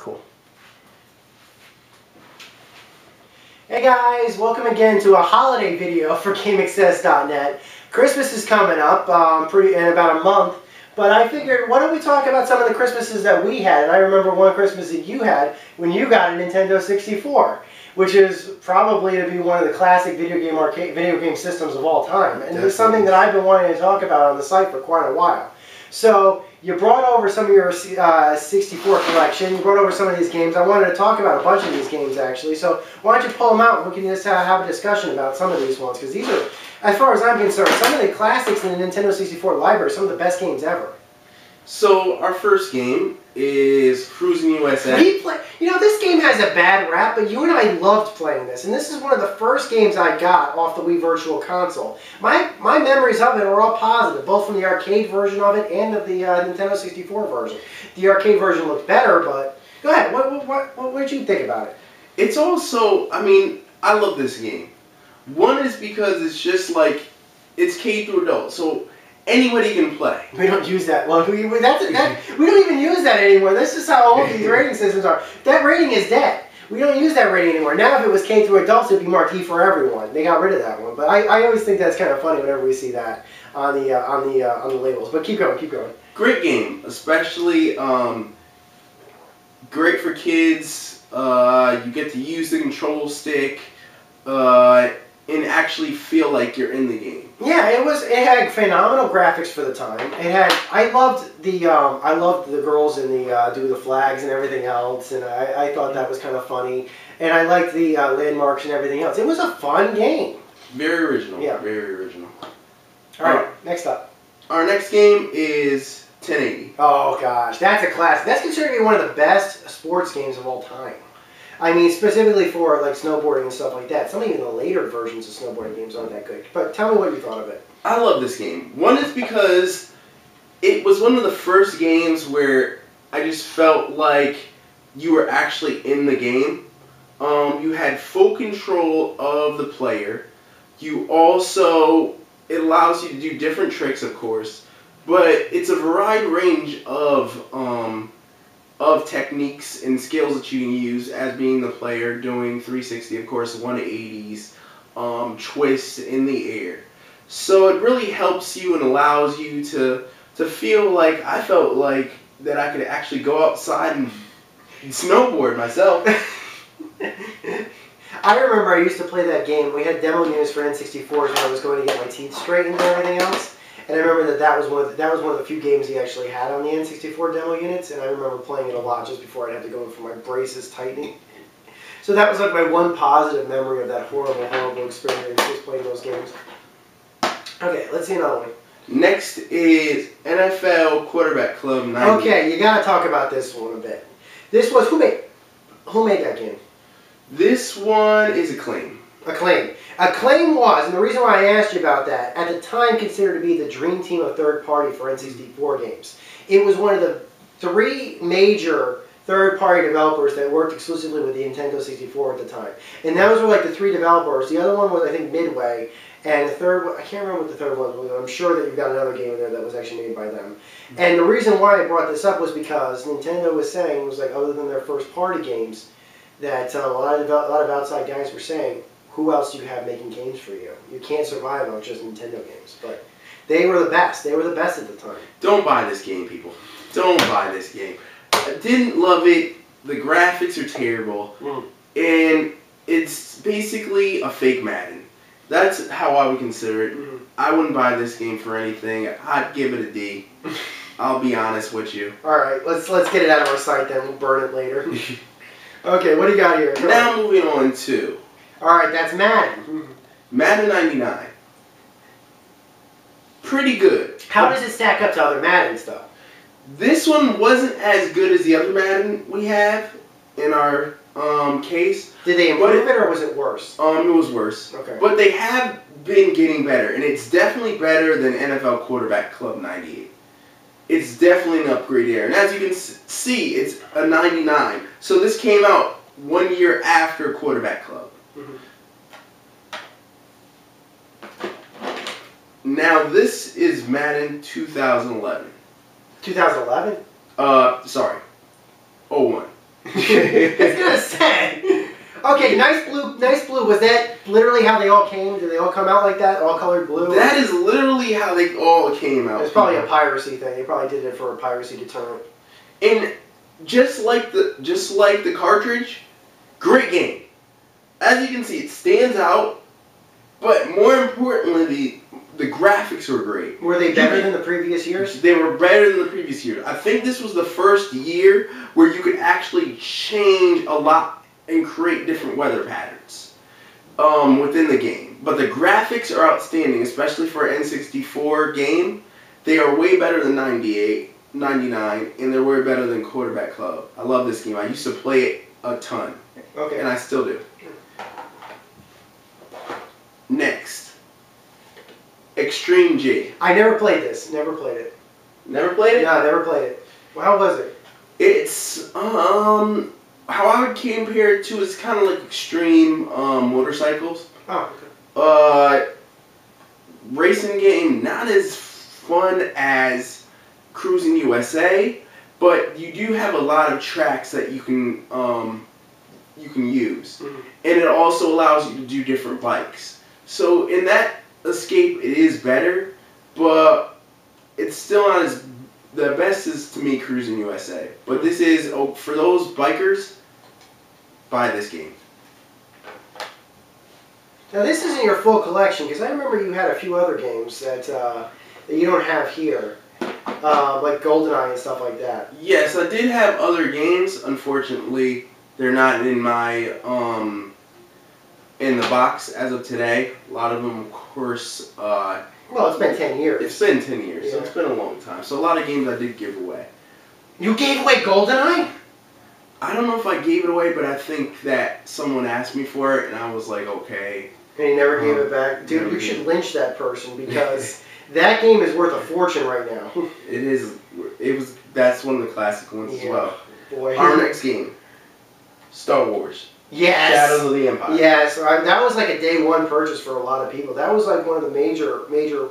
Cool. Hey guys, welcome again to a holiday video for GameAccess.net. Christmas is coming up in about a month, but I figured, why don't we talk about some of the Christmases that we had? And I remember one Christmas that you had when you got a Nintendo 64, which is probably to be one of the classic video game systems of all time. And it's something that I've been wanting to talk about on the site for quite a while. So you brought over some of your 64 collection. You brought over some of these games. I wanted to talk about a bunch of these games actually. So why don't you pull them out and we can just have a discussion about some of these ones, because these are, as far as I'm concerned, some of the classics in the Nintendo 64 library, some of the best games ever. So our first game is Cruisin USA. You know, this game has a bad rap, but you and I loved playing this, and this is one of the first games I got off the Wii Virtual Console. My memories of it are all positive, both from the arcade version of it and of the Nintendo 64 version. The arcade version looked better, but go ahead. What did you think about it? It's also, I mean, I love this game. One is because it's just like, it's K through adult, so anybody can play. We don't use that. Well, we don't even use that anymore. This is how old these rating systems are. That rating is dead. We don't use that rating anymore. Now, if it was K through adults, it'd be marked E for everyone. They got rid of that one. But I always think that's kind of funny whenever we see that on the labels. But keep going, keep going. Great game, especially great for kids. You get to use the control stick and actually feel like you're in the game. Yeah, it had phenomenal graphics for the time. It had, I loved the girls in the do the flags and everything else, and I thought that was kind of funny, and I liked the landmarks and everything else. It was a fun game. Very original. Yeah, very original. All right, next up. Our next game is 1080. Oh gosh, that's a classic. That's considered to be one of the best sports games of all time. I mean, specifically for like snowboarding and stuff like that. Some even the later versions of snowboarding games aren't that good. But tell me what you thought of it. I love this game. One is because it was one of the first games where I just felt like you were actually in the game. You had full control of the player. You also, it allows you to do different tricks, of course, but it's a varied range of techniques and skills that you can use as being the player, doing 360, of course, 180s, twists in the air. So it really helps you and allows you to feel like, I felt like that I could actually go outside and snowboard myself. I remember I used to play that game. We had demo units for N64s when I was going to get my teeth straightened and everything else. And I remember that was one of the few games he actually had on the N64 demo units, and I remember playing it a lot just before I'd have to go in for my braces tightening. So that was like my one positive memory of that horrible, horrible experience, just playing those games. Okay, let's see another one. Next is NFL Quarterback Club 90. Okay, you gotta talk about this one a bit. This was, who made that game? This one is Acclaim. Acclaim. Acclaim was, and the reason why I asked you about that, at the time considered to be the dream team of third-party for N64 games. It was one of the 3 major third-party developers that worked exclusively with the Nintendo 64 at the time. And those were like the 3 developers. The other one was, I think, Midway. And the third one, I can't remember what the third one was, but I'm sure that you've got another game in there that was actually made by them. And the reason why I brought this up was because Nintendo was saying, it was like, other than their first-party games, that a lot of outside guys were saying, who else do you have making games for you? You can't survive on just Nintendo games. But they were the best. They were the best at the time. Don't buy this game, people. Don't buy this game. I didn't love it. The graphics are terrible. And it's basically a fake Madden. That's how I would consider it. I wouldn't buy this game for anything. I'd give it a D. I'll be honest with you. Alright, let's get it out of our sight then. We'll burn it later. Okay, what do you got here? Now moving on to... Alright, that's Madden. Madden 99. Pretty good. How does it stack up to other Maddens, though? This one wasn't as good as the other Madden we have in our case. Did they improve it, or was it worse? It was worse. Okay. But they have been getting better, and it's definitely better than NFL Quarterback Club 98. It's definitely an upgrade there. And as you can see, it's a 99. So this came out 1 year after Quarterback Club. Now this is Madden 2011. 2011? Sorry. 01. It's kind of sad. Okay, nice blue. Nice blue. Was that literally how they all came? Did they all come out like that, all colored blue? That is literally how they all came out. It's probably a piracy thing. They probably did it for a piracy deterrent. And just like the cartridge, great game. As you can see, it stands out. But more importantly, the graphics were great. Were they better than the previous years? They were better than the previous year. I think this was the first year where you could actually change a lot and create different weather patterns within the game. But the graphics are outstanding, especially for an N64 game. They are way better than 98, 99, and they're way better than Quarterback Club. I love this game. I used to play it a ton. Okay. And I still do. Next. Extreme G. I never played this. Never played it. Never played it? No, I never played it. Well, how was it? It's, how I would compare it to is kind of like extreme motorcycles. Oh, okay. Racing game, not as fun as Cruisin USA, but you do have a lot of tracks that you can use. Mm-hmm. And it also allows you to do different bikes. So in that escape, it is better, but it's still not as... The best is, to me, Cruisin USA. But this is, for those bikers, buy this game. Now this isn't your full collection, because I remember you had a few other games that you don't have here, like GoldenEye and stuff like that. Yes, I did have other games. Unfortunately, they're not in my in the box as of today. A lot of them, of course. Well, it's been 10 years. It's been 10 years, so Yeah. it's been a long time. So a lot of games I did give away. You gave away GoldenEye? I don't know if I gave it away, but I think that someone asked me for it, and I was like, okay. And he never gave it back? Dude, you should lynch that person, because that game is worth a fortune right now. It is. That's one of the classic ones as well. Boy. Our next game, Star Wars. Yes. Shadows of the Empire. Yes. That was like a day one purchase for a lot of people. That was like one of the major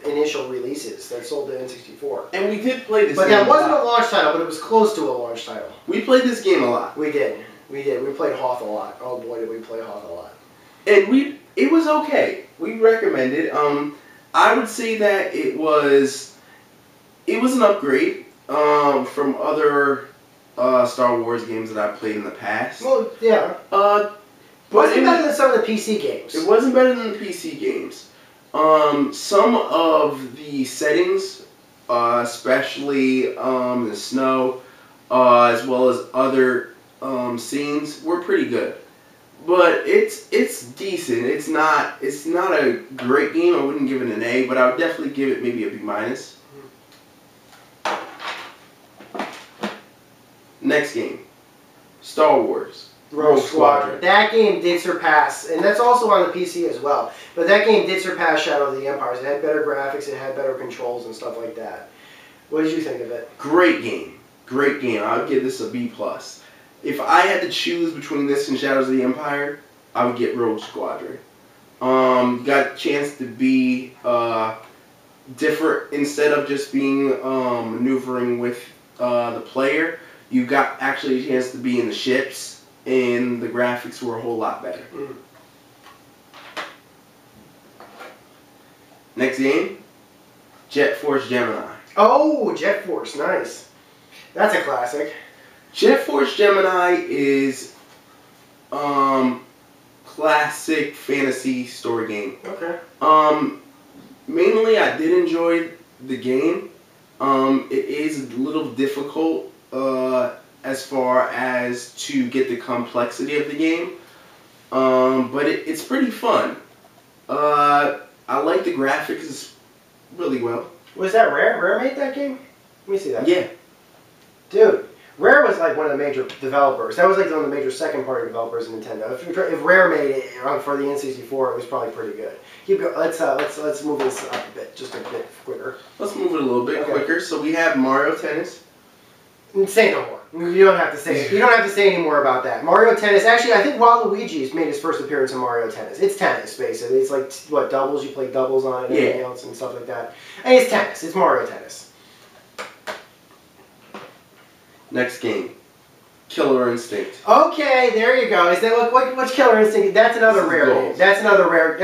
initial releases that sold to N64. And we did play this But game that wasn't a lot. a launch title, but it was close to a launch title. We played this game a lot. We did. We did. We played Hoth a lot. Oh boy, did we play Hoth a lot. And it was okay. We recommend it. I would say that it was an upgrade from other Star Wars games that I've played in the past. Well, yeah. But Wasn't better than some of the PC games. It wasn't better than the PC games. Some of the settings, especially the snow, as well as other scenes, were pretty good. But it's decent. It's not a great game. I wouldn't give it an A, but I would definitely give it maybe a B-. Next game, Star Wars Rogue Squadron. That game did surpass, and that's also on the PC as well, but that game did surpass Shadow of the Empires. It had better graphics, it had better controls and stuff like that. What did you think of it? Great game. Great game. I would give this a B+. If I had to choose between this and Shadows of the Empire, I would get Rogue Squadron. Got a chance to be different. Instead of just being maneuvering with the player, you got actually a chance to be in the ships, and the graphics were a whole lot better. Mm. Next game, Jet Force Gemini. Oh, Jet Force, nice. That's a classic. Jet Force Gemini is classic fantasy story game. Okay. Mainly I did enjoy the game. It is a little difficult as far as to get the complexity of the game. But it's pretty fun. I like the graphics really well. Was that Rare? Rare made that game? Let me see that. Yeah. Dude, Rare was like one of the major developers. That was like one of the major second-party developers in Nintendo. If Rare made it for the N64, it was probably pretty good. Keep going. Let's move this up a bit, just a bit quicker. Let's move it a little bit quicker. So we have Mario Tennis. Say no more. You don't have to say it. You don't have to say any more about that. Mario Tennis. Actually, I think Waluigi's made his first appearance in Mario Tennis. It's tennis, basically. It's like what, doubles? You play doubles on it and everything else and stuff like that. And it's tennis. It's Mario Tennis. Next game, Killer Instinct. Okay, there you go. Is that what's Killer Instinct? That's another rare game. That's another rare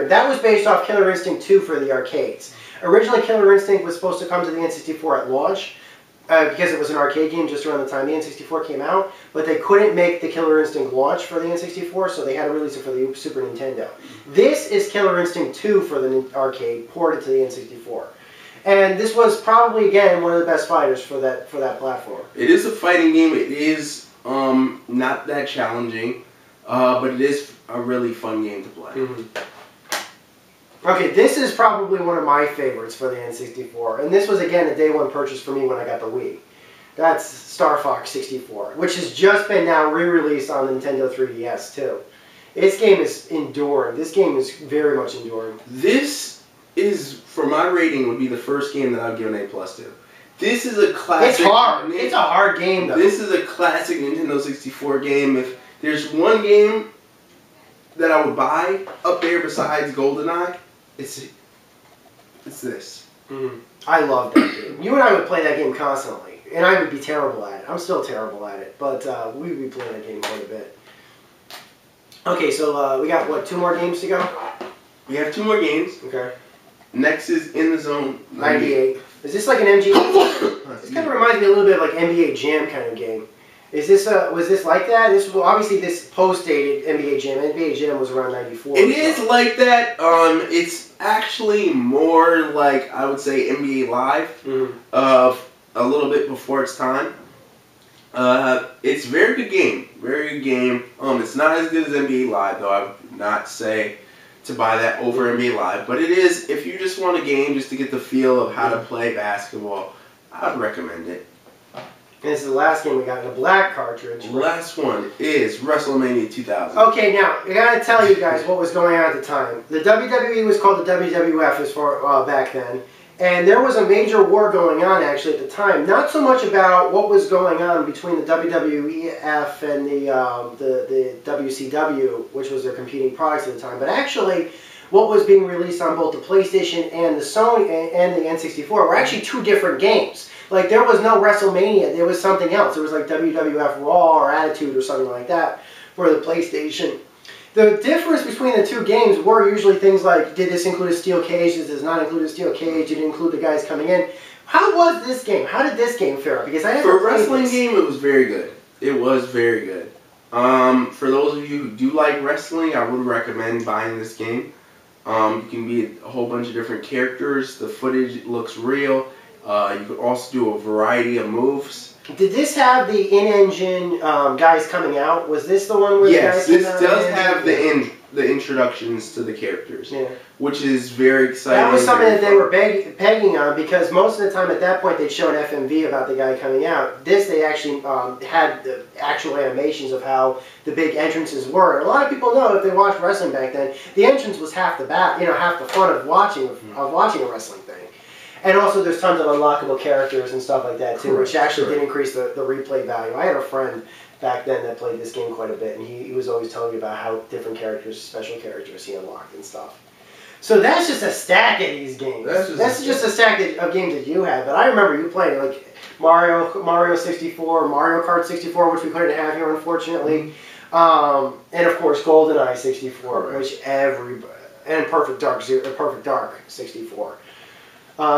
game. That was based off Killer Instinct 2 for the arcades. Originally, Killer Instinct was supposed to come to the N64 at launch because it was an arcade game just around the time the N64 came out. But they couldn't make the Killer Instinct launch for the N64, so they had to release it for the Super Nintendo. This is Killer Instinct 2 for the arcade, ported to the N64. And this was probably, again, one of the best fighters for that platform. It is a fighting game. It is not that challenging, but it is a really fun game to play. Okay, this is probably one of my favorites for the N64. And this was, again, a day one purchase for me when I got the Wii. That's Star Fox 64, which has just been now re-released on the Nintendo 3DS, too. This game is enduring. This game is very much enduring. This is, for my rating, would be the first game that I've given A+ to. This is a classic. It's hard. It's a hard game, though. This is a classic Nintendo 64 game. If there's one game that I would buy up there besides GoldenEye, it's this. I love that game. You and I would play that game constantly, and I would be terrible at it. I'm still terrible at it, but we would be playing that game quite a bit. Okay, so we got, what, 2 more games to go? We have 2 more games. Okay. Next is In the Zone 98. Is this like an MG? This kind of reminds me a little bit of like NBA Jam kind of game. Is this was this like that? This was obviously this post-dated NBA Jam. NBA Jam was around 94. It is like that. It's actually more like, I would say, NBA Live, of a little bit before its time. It's a very good game. Very good game. It's not as good as NBA Live, though. I would not say to buy that over NBA Live, but it is, if you just want a game just to get the feel of how to play basketball, I'd recommend it. And this is the last game we got in a black cartridge. The last one is WrestleMania 2000. Okay, now, I gotta tell you guys what was going on at the time. The WWE was called the WWF as far back then, and there was a major war going on actually at the time. Not so much about what was going on between the WWF and the WCW, which was their competing products at the time, but actually what was being released on both the PlayStation and the Sony and the N64 were actually 2 different games. Like, there was no WrestleMania, there was something else. There was like WWF Raw or Attitude or something like that for the PlayStation. The difference between the 2 games were usually things like, did this include a steel cage, does this not include a steel cage, did it include the guys coming in? How was this game? How did this game fare? Because I never For a wrestling game, it was very good. It was very good. For those of you who do like wrestling, I would recommend buying this game. You can be a whole bunch of different characters. The footage looks real. You could also do a variety of moves. Did this have the in-engine guys coming out? Was this the one where the guys came out? Yes, this does have the introductions to the characters, which is very exciting. That was something that they were pegging on, because most of the time at that point they'd show an FMV about the guy coming out. This, they actually had the actual animations of how the big entrances were. And a lot of people know, if they watched wrestling back then, the entrance was half the half the fun of watching a wrestling thing. And also there's tons of unlockable characters and stuff like that too, which actually did increase the replay value. I had a friend back then that played this game quite a bit, and he was always telling me about how different characters, special characters he unlocked and stuff. So that's just a stack of these games. That's just a stack of games that you had. But I remember you playing like Mario 64, Mario Kart 64, which we couldn't have here unfortunately, and of course GoldenEye 64, which and Perfect Dark 64.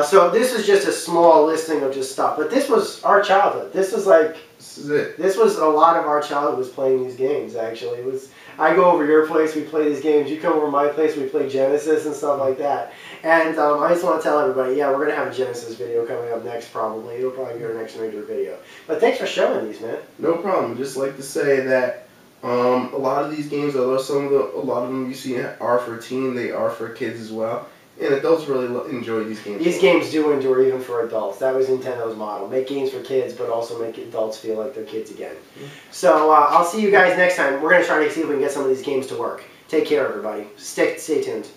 So this is just a small listing of just stuff, but this was our childhood. This was like, this was a lot of our childhood was playing these games. Actually, I go over your place, we play these games. You come over my place, we play Genesis and stuff like that. And I just want to tell everybody, yeah, we're gonna have a Genesis video coming up next. Probably it'll probably be our next major video. But thanks for showing these, man. No problem. Just like to say that a lot of these games, although a lot of them you see are for teen, they are for kids as well. And adults really enjoy these games. These games do endure even for adults. That was Nintendo's model. Make games for kids, but also make adults feel like they're kids again. So I'll see you guys next time. We're going to try to see if we can get some of these games to work. Take care, everybody. Stay tuned.